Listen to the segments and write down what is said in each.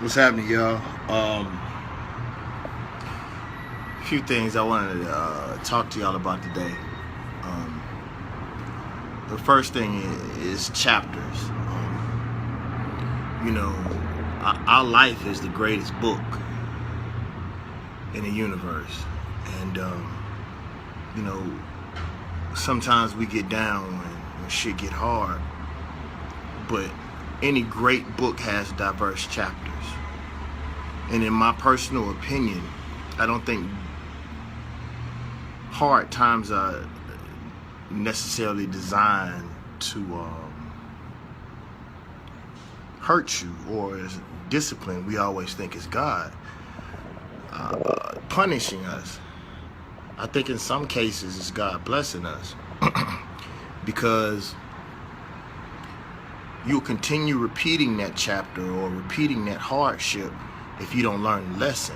What's happening, y'all? A few things I wanted to talk to y'all about today. Um, the first thing is chapters. Our life is the greatest book in the universe, and sometimes we get down when shit get hard, but any great book has diverse chapters. And in my personal opinion, I don't think hard times are necessarily designed to hurt you or as discipline. We always think it's God punishing us. I think in some cases it's God blessing us because you'll continue repeating that chapter or repeating that hardship if you don't learn the lesson.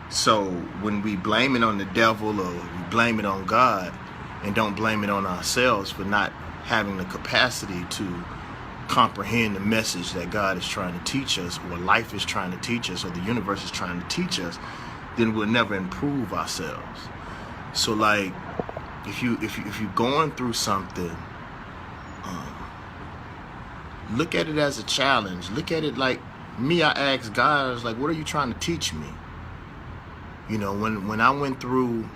So when we blame it on the devil or we blame it on God and don't blame it on ourselves for not having the capacity to comprehend the message that God is trying to teach us, or life is trying to teach us, or the universe is trying to teach us, then we'll never improve ourselves. So like if you're going through something, look at it as a challenge. Look at it like me. I asked God, I was like, what are you trying to teach me? You know, when I went through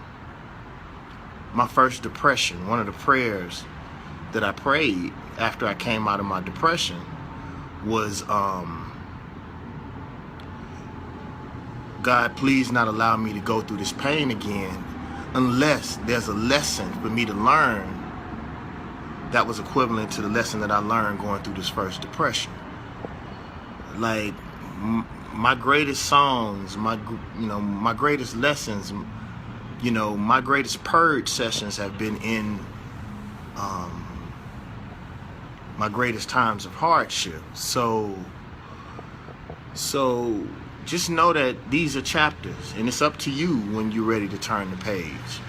my first depression, one of the prayers that I prayed after I came out of my depression was, God, please not allow me to go through this pain again unless there's a lesson for me to learn that was equivalent to the lesson that I learned going through this first depression. Like my greatest songs, my greatest lessons, my greatest purge sessions have been in my greatest times of hardship. So just know that these are chapters, and it's up to you when you're ready to turn the page.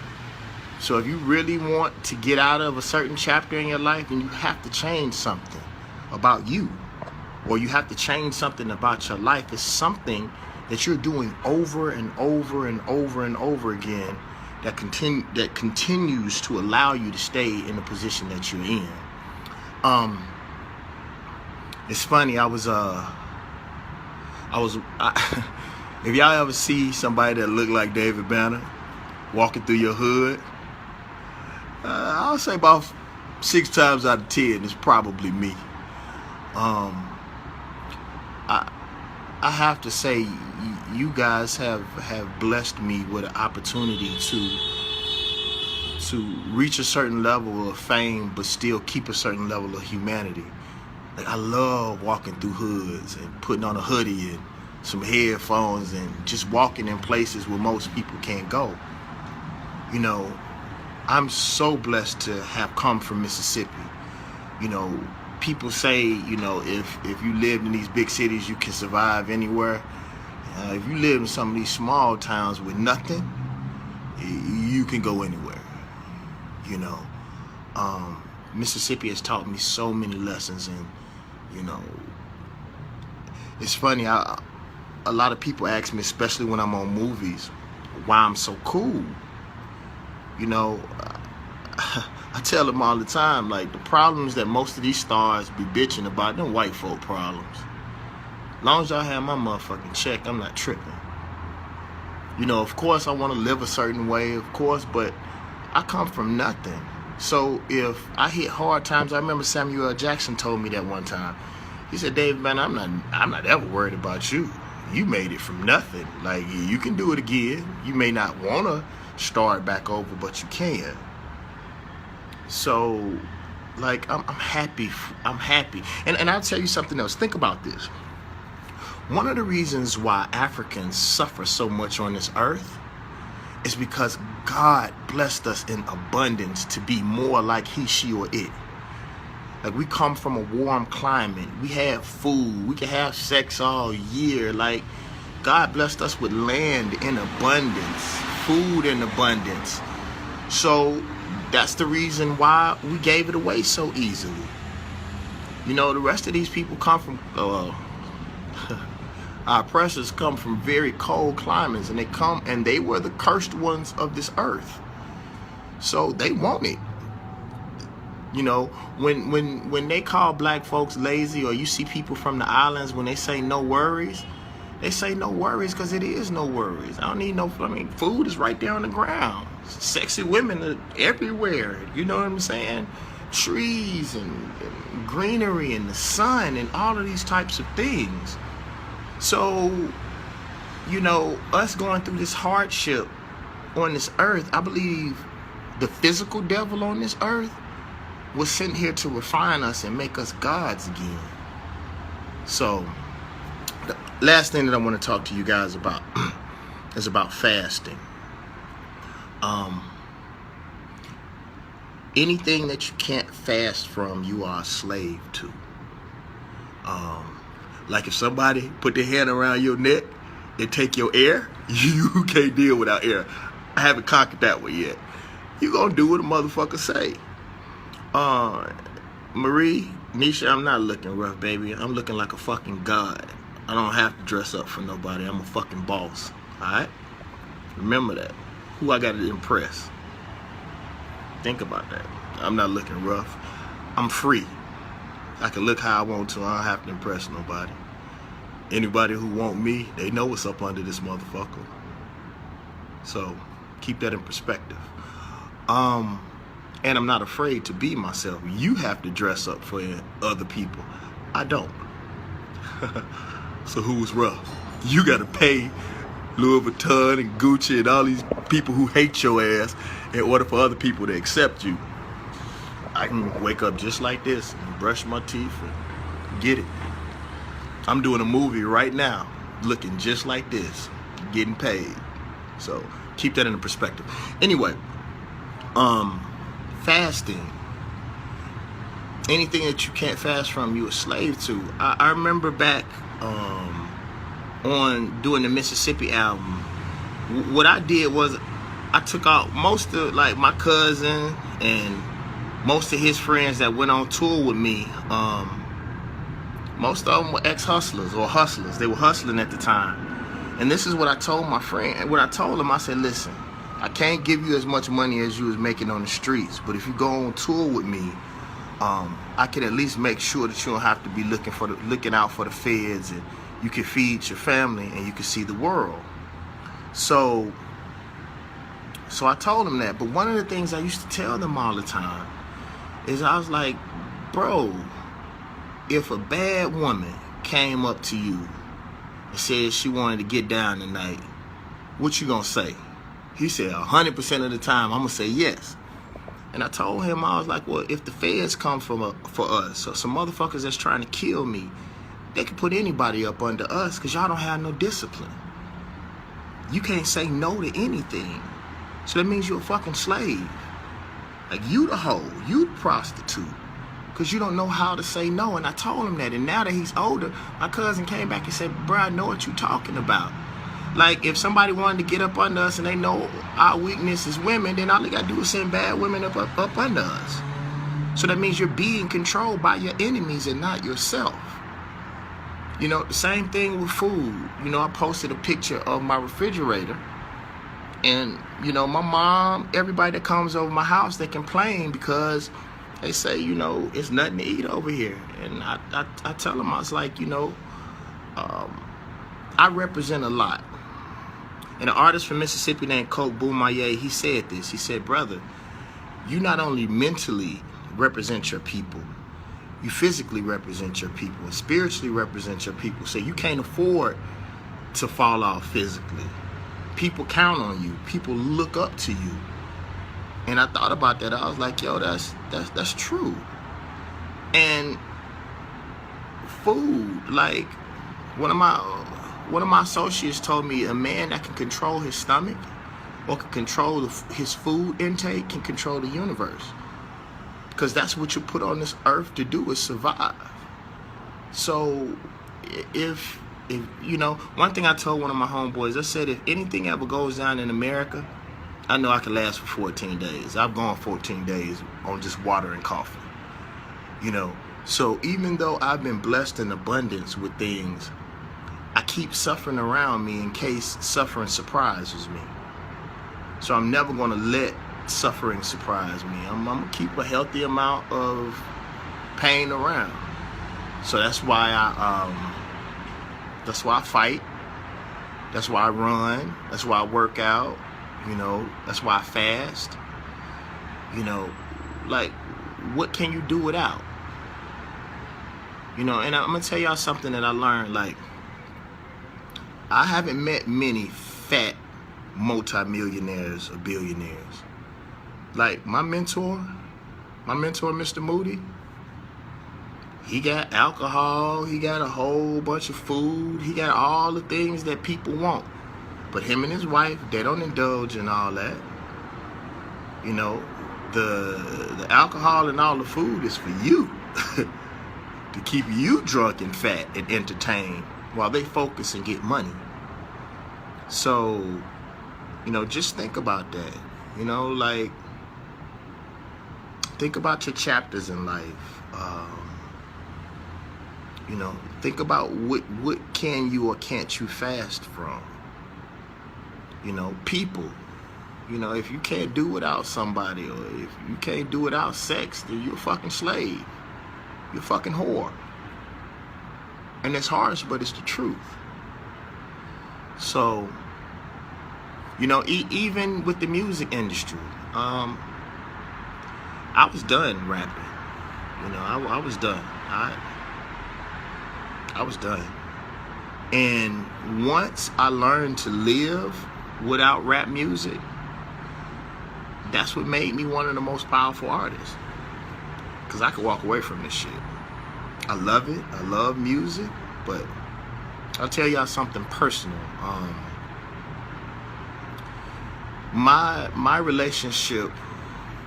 So if you really want to get out of a certain chapter in your life, then you have to change something about you, or you have to change something about your life. It's something that you're doing over and over and over and over again that continues to allow you to stay in the position that you're in. It's funny. If y'all ever see somebody that look like David Banner walking through your hood, I'll say about 6 times out of 10 it's probably me. I have to say, you guys have blessed me with an opportunity to reach a certain level of fame, but still keep a certain level of humanity. Like, I love walking through hoods and putting on a hoodie and some headphones and just walking in places where most people can't go. You know, I'm so blessed to have come from Mississippi. You know, people say, if you lived in these big cities, you can survive anywhere. If you live in some of these small towns with nothing, you can go anywhere. Mississippi has taught me so many lessons, and it's funny. A lot of people ask me, especially when I'm on movies, why I'm so cool. I tell them all the time, like, the problems that most of these stars be bitching about, them white folk problems. As long as y'all have my motherfucking check, I'm not tripping. Of course I want to live a certain way, of course, but I come from nothing. So if I hit hard times, I remember Samuel L. Jackson told me that one time. He said, Dave, man, I'm not ever worried about you. You made it from nothing. Like, you can do it again. You may not want to start back over, but you can. So, like, I'm happy. I'm happy. And I'll tell you something else. Think about this. One of the reasons why Africans suffer so much on this earth is because God blessed us in abundance to be more like he, she, or it. Like, we come from a warm climate. We have food. We can have sex all year. Like, God blessed us with land in abundance, food in abundance. So that's the reason why we gave it away so easily. The rest of these people come from Our oppressors come from very cold climates, and they were the cursed ones of this earth. So they want it. You know, when they call black folks lazy, or you see people from the islands, when they say no worries, they say no worries because it is no worries. I don't need no, I mean, food is right there on the ground. Sexy women are everywhere. You know what I'm saying? Trees and greenery and the sun and all of these types of things. So, you know, us going through this hardship on this earth, I believe the physical devil on this earth was sent here to refine us and make us gods again. So, the last thing that I want to talk to you guys about is about fasting. Anything that you can't fast from, you are a slave to. Like if somebody put their hand around your neck and take your air, you can't deal without air. I haven't conquered that one yet. You gonna do what a motherfucker say. Marie, Nisha, I'm not looking rough, baby. I'm looking like a fucking god. I don't have to dress up for nobody. I'm a fucking boss. Alright? Remember that. Who I gotta impress? Think about that. I'm not looking rough. I'm free. I can look how I want to. I don't have to impress nobody. Anybody who want me, they know what's up under this motherfucker. So, keep that in perspective. And I'm not afraid to be myself. You have to dress up for other people. I don't. So who's rough? You gotta pay Louis Vuitton and Gucci and all these people who hate your ass in order for other people to accept you. I can wake up just like this and brush my teeth and get it. I'm doing a movie right now looking just like this, getting paid. So keep that in perspective. Anyway, fasting. Anything that you can't fast from, you're a slave to. I remember back on doing the Mississippi album, what I did was I took out most of like my cousin and most of his friends that went on tour with me. Most of them were ex-hustlers or hustlers. They were hustling at the time. And this is what I told my friend. What I told him, I said, listen, I can't give you as much money as you was making on the streets, but if you go on tour with me, I can at least make sure that you don't have to be looking out for the feds, and you can feed your family and you can see the world. So I told him that. But one of the things I used to tell them all the time is I was like, bro, if a bad woman came up to you and said she wanted to get down tonight, what you gonna say? He said 100% of the time I'm gonna say yes. And I told him, I was like, well, if the feds come for us, so some motherfuckers that's trying to kill me, they can put anybody up under us because y'all don't have no discipline. You can't say no to anything. So that means you're a fucking slave. Like, you the hoe, you the prostitute, because you don't know how to say no. And I told him that. And now that he's older, my cousin came back and said, bro, I know what you're talking about. Like, if somebody wanted to get up under us and they know our weakness is women, then all they got to do is send bad women up under us. So that means you're being controlled by your enemies and not yourself. You know, the same thing with food. You know, I posted a picture of my refrigerator. And, you know, my mom, everybody that comes over my house, they complain because they say, you know, it's nothing to eat over here. And I tell them, I was like, you know, I represent a lot. And an artist from Mississippi named Coke Boomaye, he said this. He said, brother, you not only mentally represent your people, you physically represent your people, spiritually represent your people. So you can't afford to fall off physically. People count on you. People look up to you. And I thought about that. I was like, yo, that's true. And food, like one of my associates told me a man that can control his stomach or can control his food intake can control the universe. Because that's what you put on this earth to do, is survive. So if you know, one thing I told one of my homeboys, I said, if anything ever goes down in America, I know I can last for 14 days. I've gone 14 days on just water and coffee. You know, so even though I've been blessed in abundance with things, I keep suffering around me in case suffering surprises me. So I'm never going to let suffering surprise me. I'm going to keep a healthy amount of pain around. So that's why I fight. That's why I run. That's why I work out. You know, that's why I fast. You know, like, what can you do without? You know, and I'm going to tell y'all something that I learned. Like, I haven't met many fat multimillionaires or billionaires. Like, my mentor, Mr. Moody, he got alcohol, he got a whole bunch of food, he got all the things that people want. But him and his wife, they don't indulge in all that. You know, the alcohol and all the food is for you. To keep you drunk and fat and entertained while they focus and get money. So, you know, just think about that. You know, like, think about your chapters in life. You know, think about what can you or can't you fast from. You know, people. You know, if you can't do without somebody, or if you can't do without sex, then you're a fucking slave. You're a fucking whore. And it's harsh, but it's the truth. So, you know, even with the music industry, I was done rapping. You know, I was done. I was done. And once I learned to live without rap music, that's what made me one of the most powerful artists. Because I could walk away from this shit. I love it. I love music. But I'll tell y'all something personal. My relationship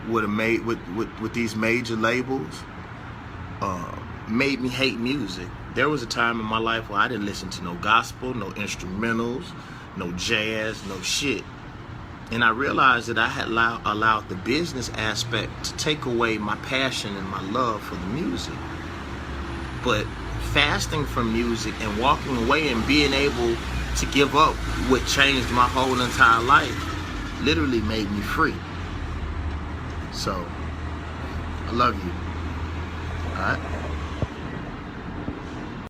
with these major labels made me hate music. There was a time in my life where I didn't listen to no gospel, no instrumentals, no jazz, no shit. And I realized that I had allowed the business aspect to take away my passion and my love for the music. But fasting from music and walking away and being able to give up what changed my whole entire life literally made me free. So, I love you. All right?